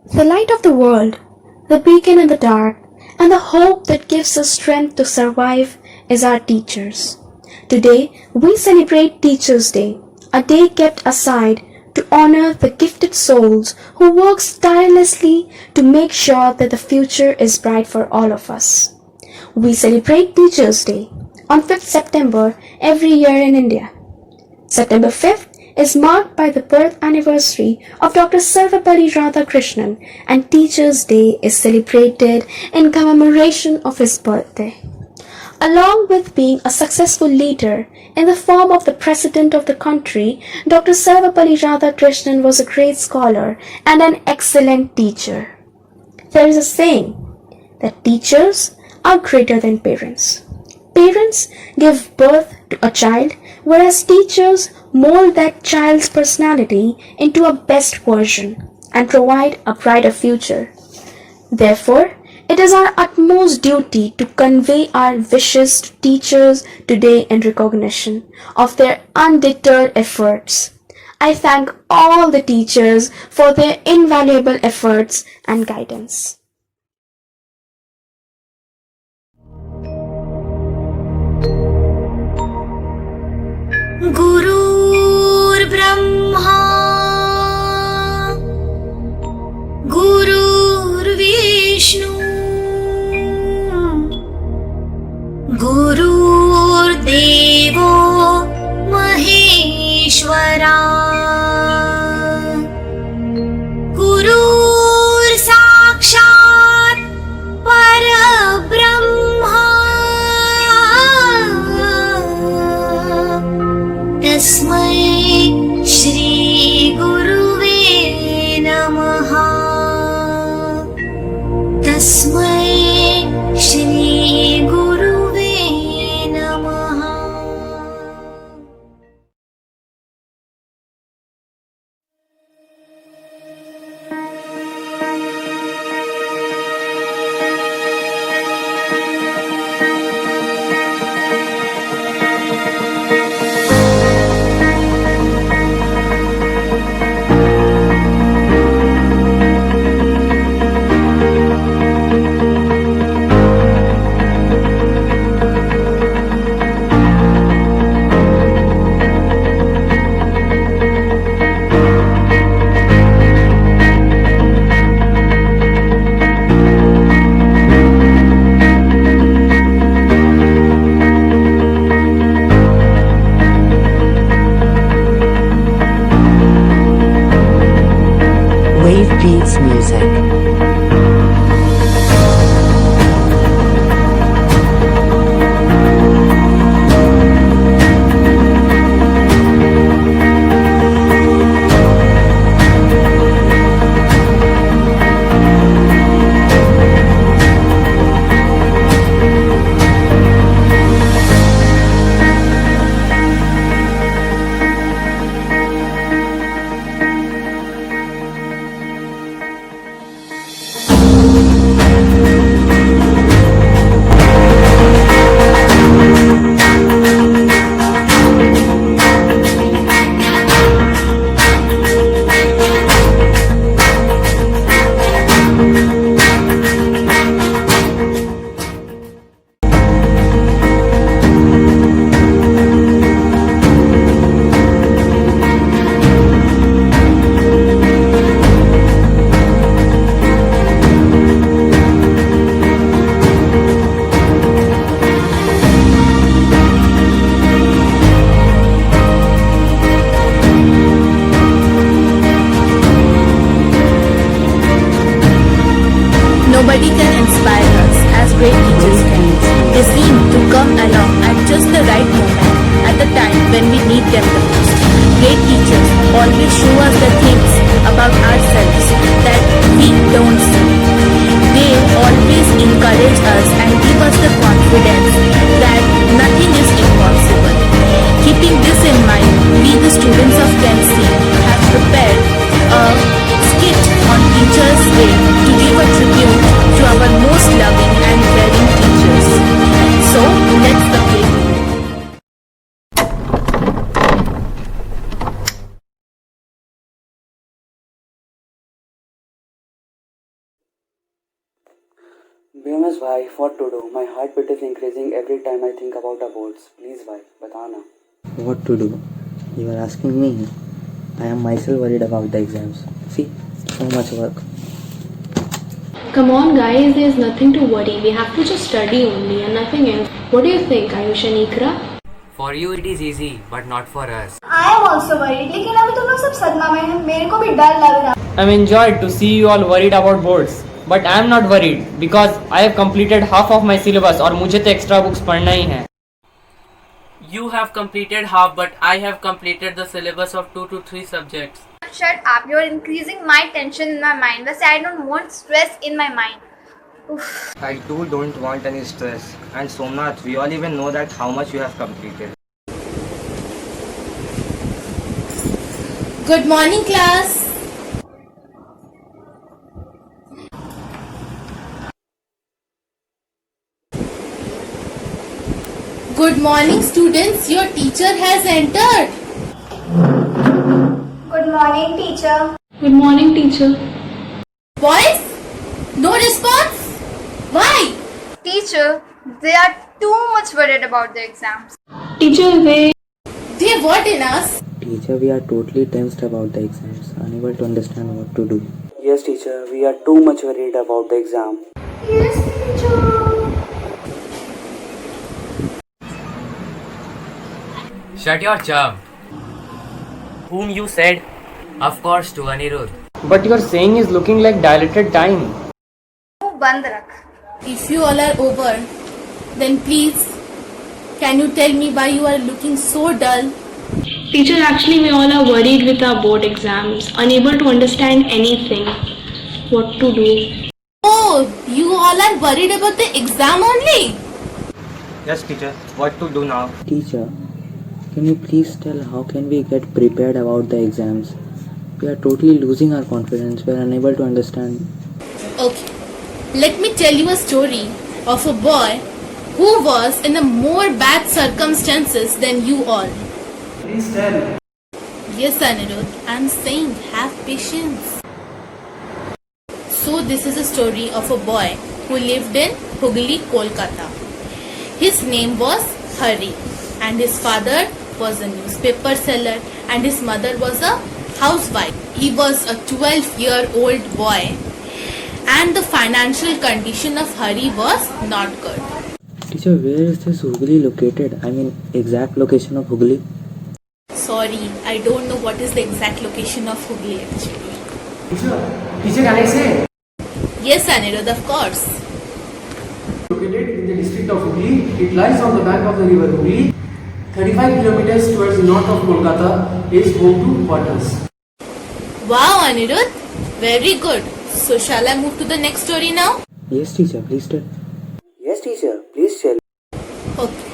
The light of the world, the beacon in the dark, and the hope that gives us strength to survive is our teachers. Today, we celebrate Teachers' Day, a day kept aside to honor the gifted souls who work tirelessly to make sure that the future is bright for all of us. We celebrate Teachers' Day on 5th September every year in India. September 5th is marked by the birth anniversary of Dr. Sarvepalli Radhakrishnan, and Teachers' Day is celebrated in commemoration of his birthday. Along with being a successful leader in the form of the President of the country, Dr. Sarvepalli Radhakrishnan was a great scholar and an excellent teacher. There is a saying that teachers are greater than parents. Parents give birth to a child, whereas teachers mold that child's personality into a best version and provide a brighter future. Therefore, it is our utmost duty to convey our wishes to teachers today in recognition of their undeterred efforts. I thank all the teachers for their invaluable efforts and guidance. गुरुर्ब्रह्मा गुरुर्विष्णु गुरुर्देवो महेश्वरा गुरुर्साक्षात् परब्रह्मा तस्मै श्री गुरुवे नमः तस्मै श्री गुरुवे नमः. Wave Beats Music. Nobody can inspire us as great teachers can. They seem to come along at just the right moment, at the time when we need them the most. Great teachers always show us the things about ourselves that we don't see. They always encourage us and give us the confidence that nothing is impossible. Keeping this in mind, we the students of Kensi have prepared a skit on Teachers' Day to give a tribute to our most loving and caring teachers. So, let's begin. BMS भाई, what to do? My heartbeat is increasing every time I think about the boards. Please भाई, बताओ ना. What to do? You are asking me. I am myself worried about the exams. See, so much work. Come on, guys, there's nothing to worry. We have to just study only and nothing else. What do you think, Ayush and Ikra? For you it is easy, but not for us. I am also worried, लेकिन अभी तुम लोग सब सदमा में हैं, मेरे को भी डर लग रहा है. I'm enjoyed to see you all worried about boards, but I am not worried because I have completed half of my syllabus और मुझे तो extra books पढ़ना ही है. You have completed half, but I have completed the syllabus of 2 to 3 subjects. Shut up, you're increasing my tension in my mind. Thus, I don't want stress in my mind. I too don't want any stress. And Somnath, we all even know that how much you have completed. Good morning, class. Good morning, students. Your teacher has entered. Good morning, teacher. Good morning, teacher. Boys, no response? Why? Teacher, they are too much worried about the exams. Teacher, They what in us? Teacher, we are totally tensed about the exams, unable to understand what to do. Yes teacher, we are too much worried about the exam. Yes, teacher. Shut your charm. Whom you said? Of course, to Anirudh. But your saying is looking like dilated time. मुंह बंद रख. If you all are over, then please, can you tell me why you are looking so dull? Teacher, actually we all are worried with our board exams, unable to understand anything. What to do? Oh, you all are worried about the exam only? Yes, teacher. What to do now? Teacher, can you please tell how can we get prepared about the exams? We are totally losing our confidence. We are unable to understand. Okay, let me tell you a story of a boy who was in a more bad circumstances than you all. Please tell. Yes, Anirudh, I'm saying have patience. So this is a story of a boy who lived in Hooghly, Kolkata. His name was Hari and his father was a newspaper seller and his mother was a housewife. He was a 12-year-old boy and the financial condition of Hari was not good. Teacher, where is this Hooghly located? I mean, exact location of Hooghly? Sorry, I don't know what is the exact location of Hooghly actually. Teacher, can I say? Yes, Anirudh, of course. Located in the district of Hooghly, it lies on the bank of the river Hooghly. 35 kilometers towards the north of Kolkata is home to waters. Wow, Anirudh, very good. So shall I move to the next story now? Yes, teacher, please tell. Yes teacher, please tell. Okay.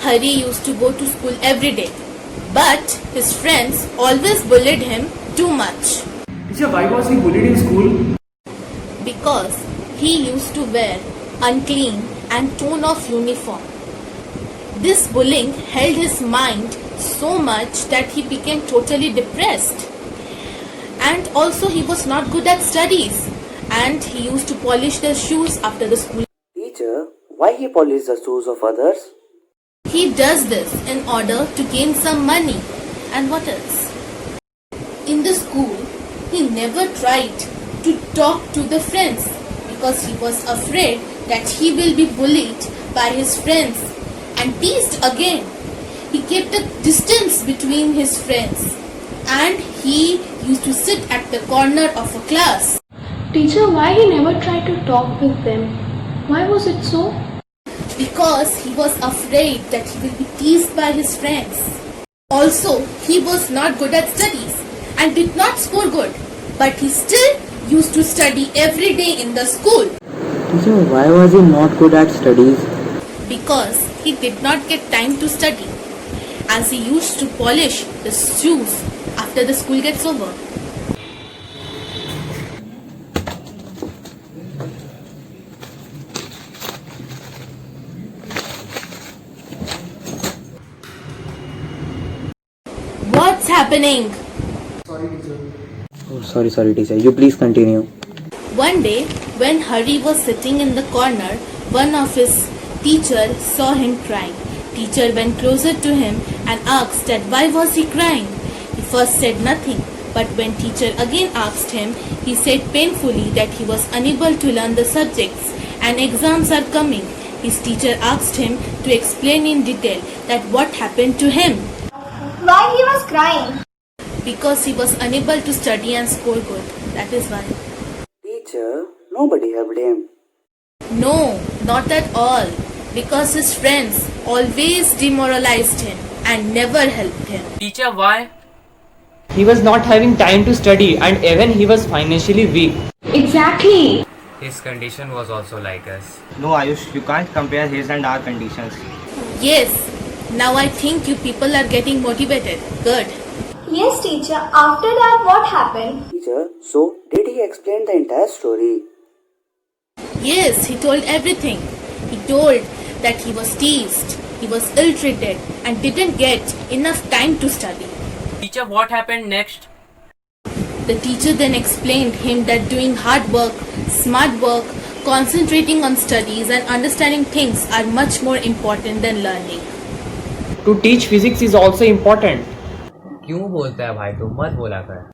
Hari used to go to school every day, but his friends always bullied him too much Teacher, why was he bullied in school? because he used to wear unclean and torn off uniform. This bullying held his mind so much that he became totally depressed. And also he was not good at studies and he used to polish the shoes after the school. Teacher, why he polishes the shoes of others? He does this in order to gain some money. And what else? In the school, he never tried to talk to the friends because he was afraid that he will be bullied by his friends and teased again. He kept a distance between his friends and he used to sit at the corner of a class. Teacher, why he never tried to talk with them? Why was it so? Because he was afraid that he will be teased by his friends. Also, he was not good at studies and did not score good, but he still used to study every day in the school. Teacher, why was he not good at studies? Because he did not get time to study, as he used to polish the shoes after the school gets over. What's happening? Sorry, teacher. Oh, sorry, teacher. You please continue. One day, When Hari was sitting in the corner, one of his teachers saw him crying. Teacher went closer to him and asked that why was he crying. He first said nothing, but when teacher again asked him, he said painfully that he was unable to learn the subjects and exams are coming. His teacher asked him to explain in detail that what happened to him. Why he was crying? Because he was unable to study and score good. That is why. Teacher, nobody helped him. No, not at all. Because his friends always demoralized him and never helped him. Teacher, why? He was not having time to study and even he was financially weak. Exactly. His condition was also like us. No, Ayush, you can't compare his and our conditions. Yes, now I think you people are getting motivated. Good. Yes, teacher. After that, what happened? Teacher, so did he explain the entire story? Yes, he told everything. He told that he was teased, he was ill-treated and didn't get enough time to study. Teacher, what happened next? The teacher then explained him that doing hard work, smart work, concentrating on studies and understanding things are much more important than learning. To teach physics is also important. क्यों बोलता है भाई तू मत बोला कर.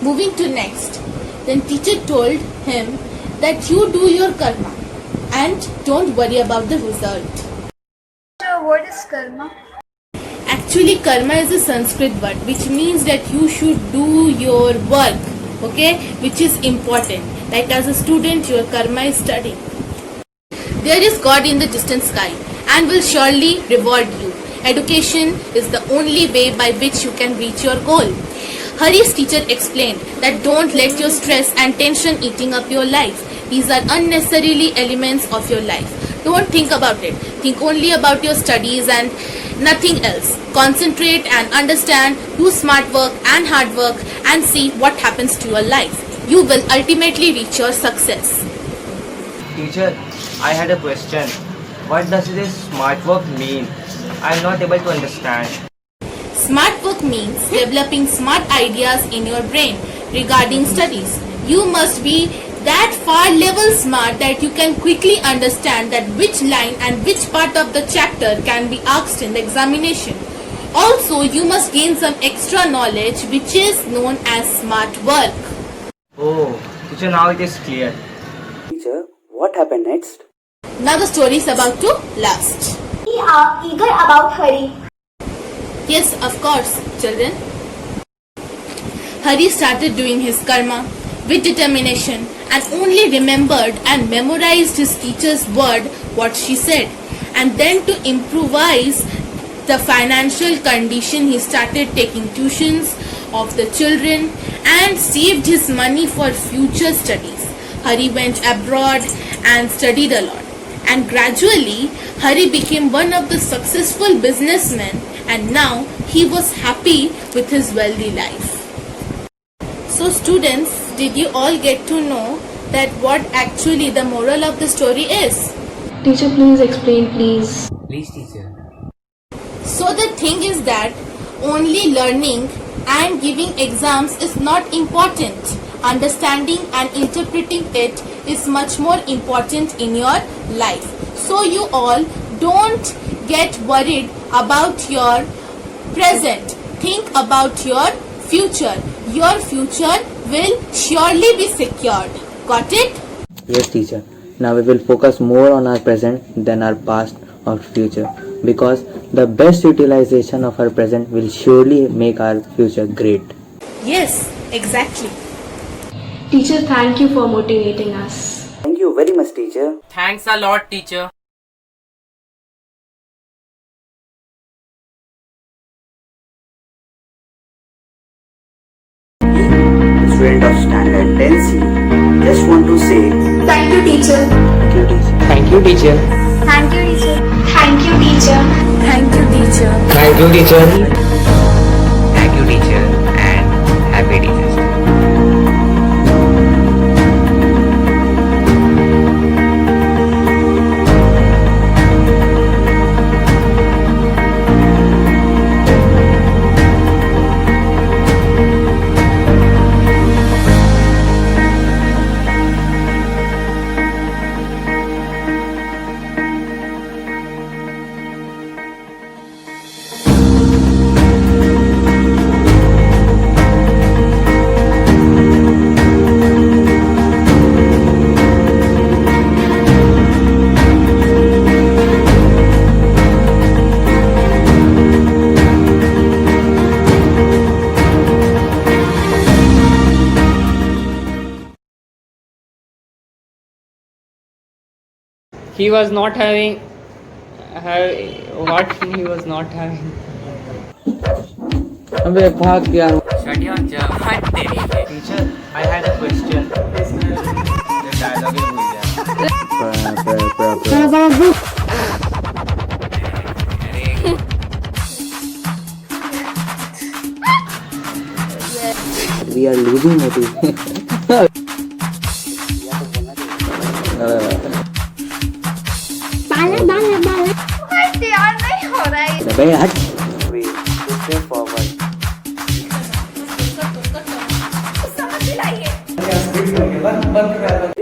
Moving to next, then teacher told him that you do your karma and don't worry about the result. So, what is karma? Actually, karma is a Sanskrit word which means that you should do your work, okay, which is important. Like as a student, your karma is studying. There is God in the distant sky and will surely reward you. Education is the only way by which you can reach your goal. Hari's teacher explained that don't let your stress and tension eating up your life. These are unnecessarily elements of your life. Don't think about it. Think only about your studies and nothing else. Concentrate and understand, do smart work and hard work and see what happens to your life. You will ultimately reach your success. Teacher, I had a question. What does this smart work mean? I am not able to understand. Smart work means developing smart ideas in your brain regarding studies. You must be that far level smart that you can quickly understand that which line and which part of the chapter can be asked in the examination. Also, you must gain some extra knowledge which is known as smart work. Oh, teacher, now it is clear. Teacher, what happened next? Now the story is about to last. We are eager about Hari. Yes, of course, children. Hari started doing his karma with determination and only remembered and memorized his teacher's word, what she said. And then to improvise the financial condition, he started taking tuitions of the children and saved his money for future studies. Hari went abroad and studied a lot. And gradually, Hari became one of the successful businessmen and now he was happy with his wealthy life. So students, did you all get to know that what actually the moral of the story is? Teacher, please explain, please. Please, teacher. So the thing is that only learning and giving exams is not important. Understanding and interpreting it is much more important in your life. So you all don't get worried about your present. Think about your future. Your future will surely be secured. Got it? Yes, teacher. Now we will focus more on our present than our past or future, because the best utilization of our present will surely make our future great. Yes, exactly. Teacher, thank you for motivating us. Thank you very much, teacher. Thanks a lot, teacher. Student of standard 10C, just want to say Thank you, teacher. Thank you, teacher. Thank you, teacher. Thank you, teacher. Thank you, teacher. Thank you, teacher. Thank you, teacher. Thank you, teacher, and happy Teachers Day. he was not having what he was not having. अबे भाग यार. Shut your jam. हट तेरी के. Teacher, I had a question. The dialogue is भूल गया. We are losing motivation. हट यार नहीं हो रहा है अबे हट. Wait, just step forward. समझ नहीं आई है बंद कर